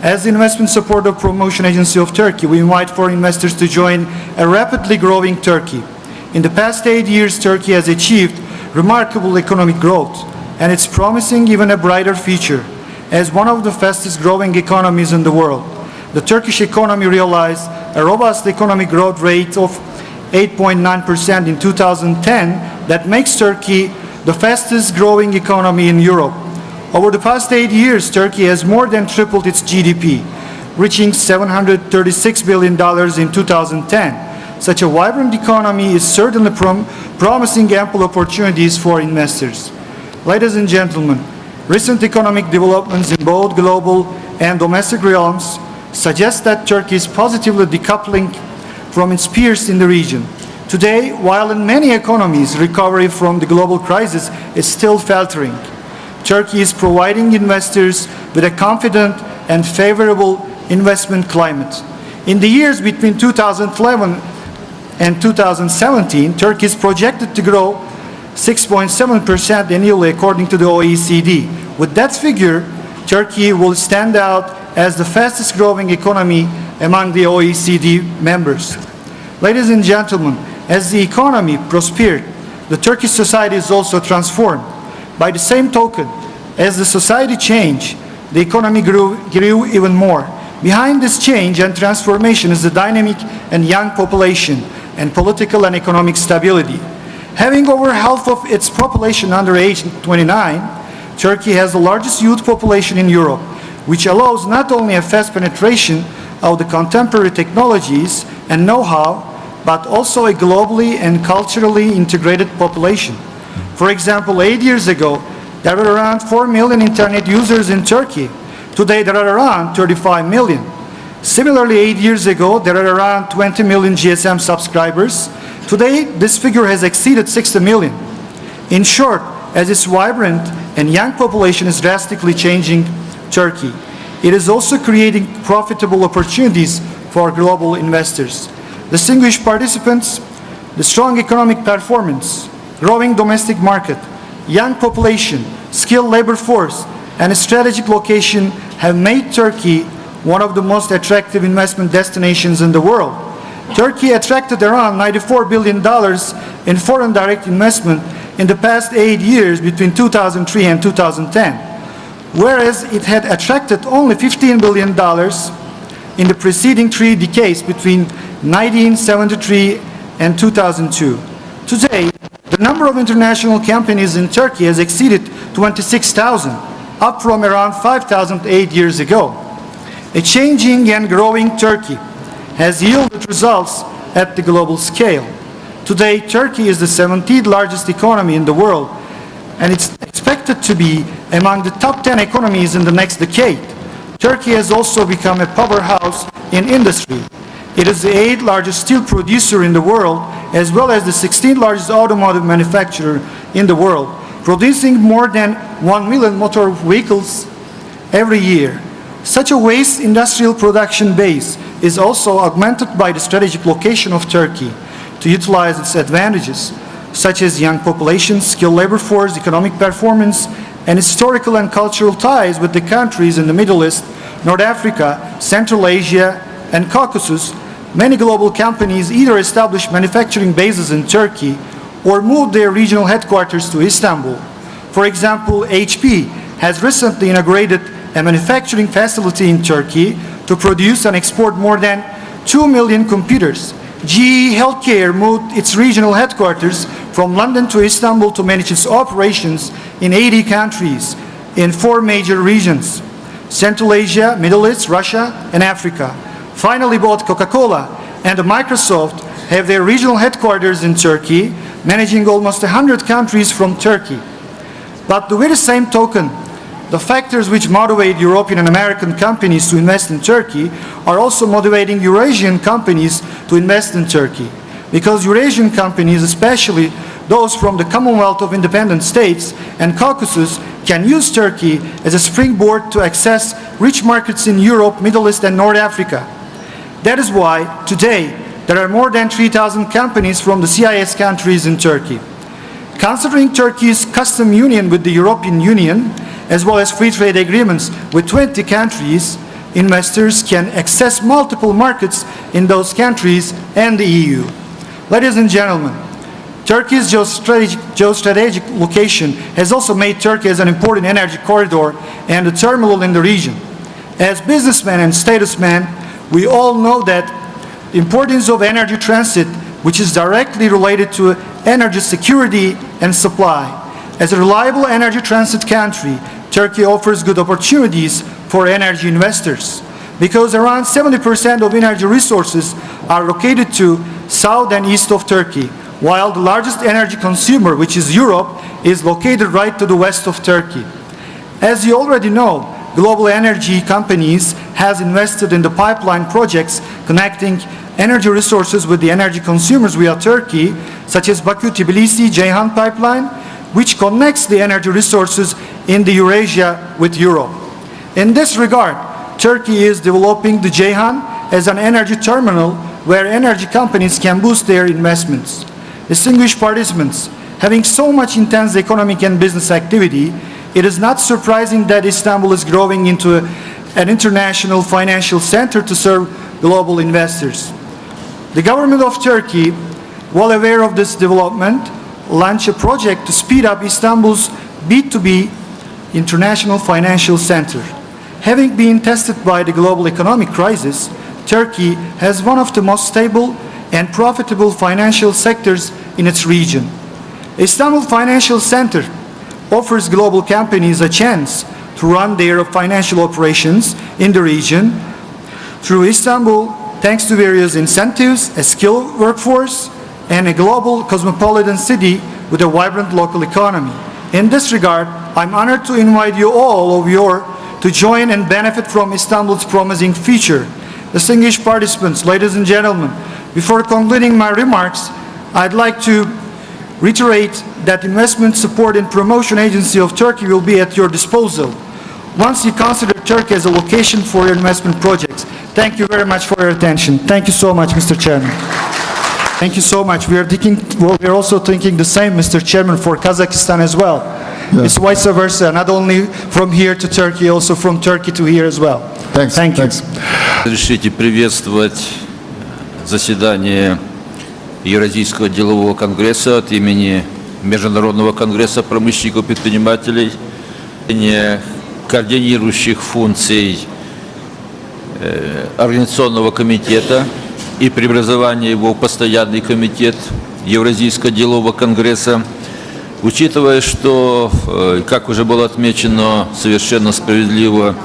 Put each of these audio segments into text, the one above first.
As the Investment Support and Promotion Agency of Turkey, we invite foreign investors to join a rapidly growing Turkey. In the past 8 years, Turkey has achieved remarkable economic growth, and it's promising even a brighter future as one of the fastest growing economies in the world. The Turkish economy realized a robust economic growth rate of 8.9% in 2010 that makes Turkey the fastest growing economy in Europe. Over the past 8 years, Turkey has more than tripled its GDP, reaching $736 billion in 2010. Such a vibrant economy is certainly promising ample opportunities for investors. Ladies and gentlemen, recent economic developments in both global and domestic realms suggest that Turkey is positively decoupling from its peers in the region. Today, while in many economies recovery from the global crisis is still faltering, Turkey is providing investors with a confident and favorable investment climate. In the years between 2011 and 2017, Turkey is projected to grow 6.7% annually according to the OECD. With that figure, Turkey will stand out as the fastest growing economy among the OECD members. Ladies and gentlemen, as the economy prospered, the Turkish society is also transformed. By the same token, as the society changed, the economy grew even more. Behind this change and transformation is the dynamic and young population and political and economic stability. Having over half of its population under age 29, Turkey has the largest youth population in Europe, which allows not only a fast penetration of the contemporary technologies and know-how, but also a globally and culturally integrated population. For example, 8 years ago, there were around 4 million internet users in Turkey. Today, there are around 35 million. Similarly, 8 years ago, there are around 20 million GSM subscribers. Today, this figure has exceeded 60 million. In short, as its vibrant and young population is drastically changing Turkey, it is also creating profitable opportunities for global investors. Distinguished participants, the strong economic performance, growing domestic market, young population, skilled labor force, and a strategic location have made Turkey one of the most attractive investment destinations in the world. Turkey attracted around $94 billion in foreign direct investment in the past 8 years between 2003 and 2010, whereas it had attracted only $15 billion in the preceding 3 decades between 1973 and 2002. Today, the number of international companies in Turkey has exceeded 26,000, up from around 5,000 8 years ago. A changing and growing Turkey has yielded results at the global scale. Today, Turkey is the 17th largest economy in the world, and it's expected to be among the top 10 economies in the next decade. Turkey has also become a powerhouse in industry. It is the 8th largest steel producer in the world, as well as the 16th largest automotive manufacturer in the world, producing more than 1 million motor vehicles every year. Such a vast industrial production base is also augmented by the strategic location of Turkey to utilize its advantages, such as young population, skilled labor force, economic performance, and historical and cultural ties with the countries in the Middle East, North Africa, Central Asia, and Caucasus. Many global companies either established manufacturing bases in Turkey or moved their regional headquarters to Istanbul. For example, HP has recently inaugurated a manufacturing facility in Turkey to produce and export more than 2 million computers. GE Healthcare moved its regional headquarters from London to Istanbul to manage its operations in 80 countries in 4 major regions: Central Asia, Middle East, Russia, and Africa. Finally, both Coca-Cola and Microsoft have their regional headquarters in Turkey, managing almost 100 countries from Turkey. But the very same token, the factors which motivate European and American companies to invest in Turkey are also motivating Eurasian companies to invest in Turkey. Because Eurasian companies, especially those from the Commonwealth of Independent States and Caucasus, can use Turkey as a springboard to access rich markets in Europe, Middle East, and North Africa. That is why today there are more than 3,000 companies from the CIS countries in Turkey. Considering Turkey's custom union with the European Union, as well as free trade agreements with 20 countries, investors can access multiple markets in those countries and the EU. Ladies and gentlemen, Turkey's geostrategic location has also made Turkey as an important energy corridor and a terminal in the region. As businessmen and statesmen, we all know that the importance of energy transit, which is directly related to energy security and supply. As a reliable energy transit country, Turkey offers good opportunities for energy investors because around 70% of energy resources are located to south and east of Turkey, while the largest energy consumer, which is Europe, is located right to the west of Turkey. As you already know, global energy companies has invested in the pipeline projects connecting energy resources with the energy consumers via Turkey, such as Baku-Tbilisi-Ceyhan pipeline, which connects the energy resources in the Eurasia with Europe. In this regard, Turkey is developing the Ceyhan as an energy terminal where energy companies can boost their investments. Distinguished participants, having so much intense economic and business activity, it is not surprising that Istanbul is growing into an international financial center to serve global investors. The government of Turkey, well aware of this development, launched a project to speed up Istanbul's B2B international financial center. Having been tested by the global economic crisis, Turkey has one of the most stable and profitable financial sectors in its region. Istanbul Financial Center offers global companies a chance to run their financial operations in the region through Istanbul, thanks to various incentives, a skilled workforce, and a global cosmopolitan city with a vibrant local economy. In this regard, I'm honored to invite you all to join and benefit from Istanbul's promising future. Distinguished participants, ladies and gentlemen, before concluding my remarks, I'd like to reiterate that Investment Support and Promotion Agency of Turkey will be at your disposal once you consider Turkey as a location for your investment projects. Thank you very much for your attention. Thank you so much, Mr. Chairman. Thank you so much. We are also thinking the same, Mr. Chairman, for Kazakhstan as well. Yeah. It's vice versa, not only from here to Turkey, also from Turkey to here as well. Thanks. Thank you. Thanks. Разрешите приветствовать заседание Евразийского делового конгресса от имени Международного конгресса промышленников и предпринимателей, координирующих функций Организационного комитета и преобразования его в постоянный комитет Евразийского делового конгресса, учитывая, что, как уже было отмечено совершенно справедливо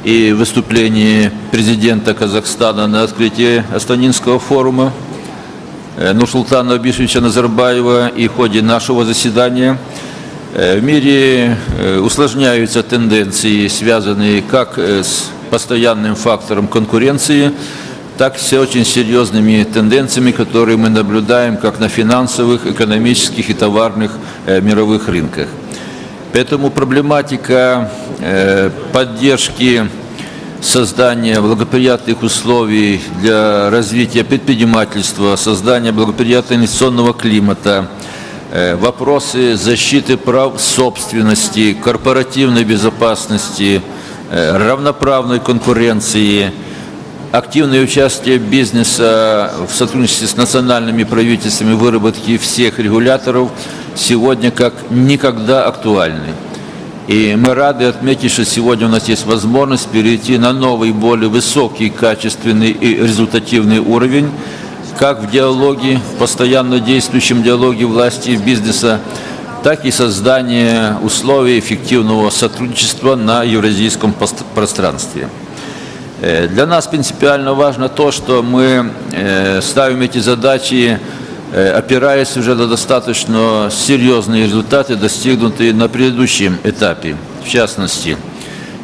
и в выступлении президента Казахстана на открытии Астанинского форума Нурсултана Абишевича Назарбаева и в ходе нашего заседания, в мире усложняются тенденции, связанные как с постоянным фактором конкуренции, так и с очень серьезными тенденциями, которые мы наблюдаем как на финансовых, экономических и товарных мировых рынках. Поэтому проблематика поддержки создания благоприятных условий для развития предпринимательства, создания благоприятного инвестиционного климата, вопросы защиты прав собственности, корпоративной безопасности, равноправной конкуренции, активное участие бизнеса в сотрудничестве с национальными правительствами, выработки всех регуляторов сегодня как никогда актуальны. И мы рады отметить, что сегодня у нас есть возможность перейти на новый, более высокий, качественный и результативный уровень, как в диалоге, в постоянно действующем диалоге власти и бизнеса, так и создание условий эффективного сотрудничества на евразийском пространстве. Для нас принципиально важно то, что мы ставим эти задачи, опираясь уже на достаточно серьезные результаты, достигнутые на предыдущем этапе. В частности,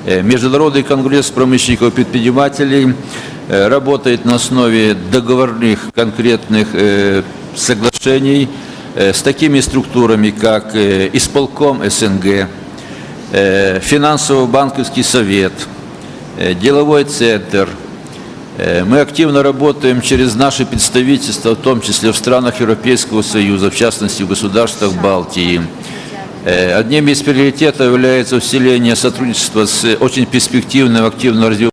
Международный конгресс промышленников и предпринимателей работает на основе договорных конкретных соглашений с такими структурами, как исполком СНГ, финансово-банковский совет, деловой центр. Мы активно работаем через наши представительства, в том числе в странах Европейского Союза, в частности в государствах Балтии. Одним из приоритетов является усиление сотрудничества с очень перспективным, активно развивающимся